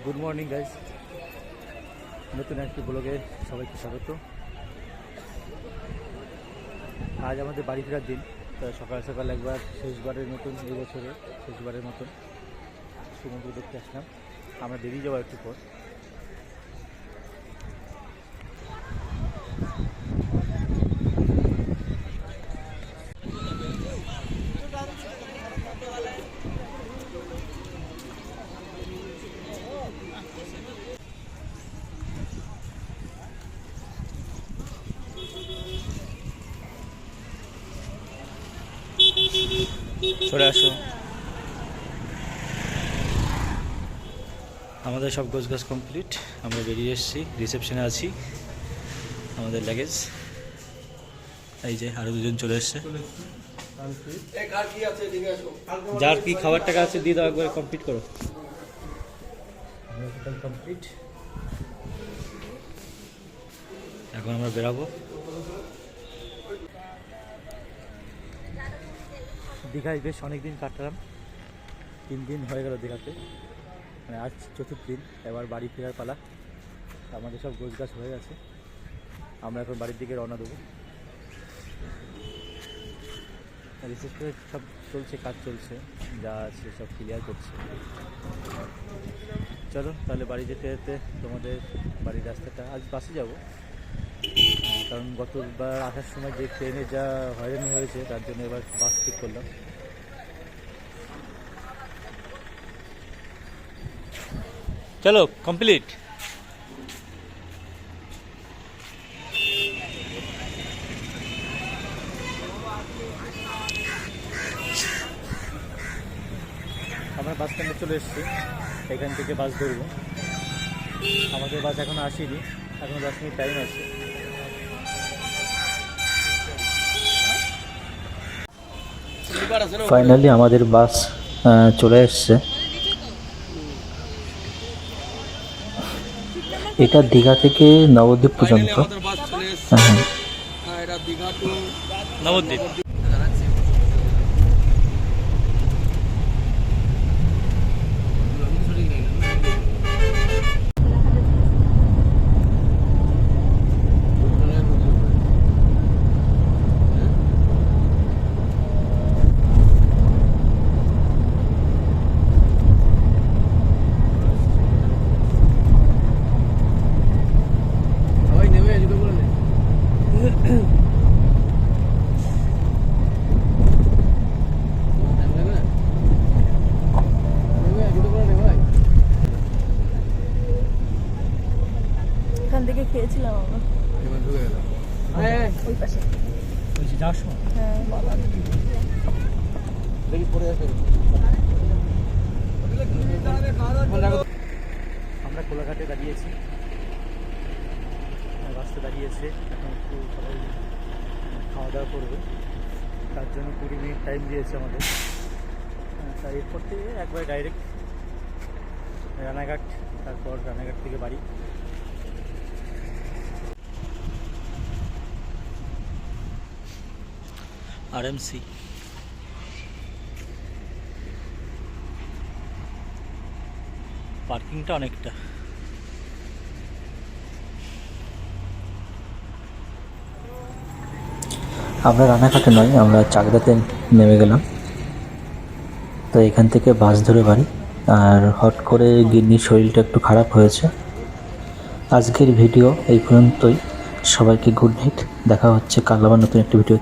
Good morning guys, নতুন একটি ব্লগে সবাইকে স্বাগত। আজ আমাদের বাড়ি ফেরার দিন। তো সকাল সকাল একবার শেষবারের মতন, এই বছরে শেষবারের মতন সমুদ্র দেখতে আসলাম। আমরা বেরিয়ে যাবো একটু পর। চলে আসো। আমাদের সব গোছগাছ কমপ্লিট, আমরা বেরিয়ে এসেছি, রিসেপশনে আছি। আমাদের লাগেজ এই যে, আরও দুজন চলে এসছে। যার কি খাবার টাকা আছে দিয়ে দাও, একবার কমপ্লিট করো। কমপ্লিট, এখন আমরা বেরাবো। দীঘায় বেশ অনেক দিন কাটলাম, 3 দিন হয়ে গেল দীঘাতে, মানে আজ 4th দিন। এবার বাড়ি ফেরার পালা। আমাদের সব গোছগাছ হয়ে গেছে, আমরা এখন বাড়ির দিকে রওনা দেবো। বিশেষ করে সব চলছে, কাজ চলছে, যা আছে সব ক্লিয়ার করছে। চলো তাহলে বাড়ি যেতে যেতে তোমাদের বাড়ির রাস্তাটা, আজ বাসে যাব, কারণ গতবার আসার সময় যে ট্রেনে যা হয়রানি হয়েছে তার জন্য এবার বাস ঠিক করলাম। চলো কমপ্লিট। আমরা বাস স্ট্যান্ডে চলে এসেছি, এখান থেকে বাস ধরবো। আমাদের বাস এখনো আসেনি, এখনো 10 মিনিট টাইম আছে। ফাইনালি আমাদের বাস চলে এসছে। এটা দীঘা থেকে নবদ্বীপ পর্যন্ত। নবদ্বীপ এখান থেকে খেয়েছিলাম আমরা, ওই পাশে যাওয়ার সময়। আমরা কোলাঘাটে দাঁড়িয়েছি, রাস্তা দাঁড়িয়েছে। এখন একটু সবাই খাওয়া দাওয়া করবে, তার জন্য 20 মিনিট টাইম দিয়েছে আমাদের। তাই এরপর থেকে একবার ডাইরেক্ট রানাঘাট, তারপর রানাঘাট থেকে বাড়ি। আরএমসি পার্কিংটা অনেকটা। আমরা রানাঘাটে নয়, আমরা চাকদাতে নেমে গেলাম। তো এখান থেকে বাস ধরে বাড়ি। আর হট করে গিন্নির শরীরটা একটু খারাপ হয়েছে। আজকের ভিডিও এই পর্যন্তই। সবাইকে গুড নাইট, দেখা হচ্ছে কাল আবার নতুন একটি ভিডিও।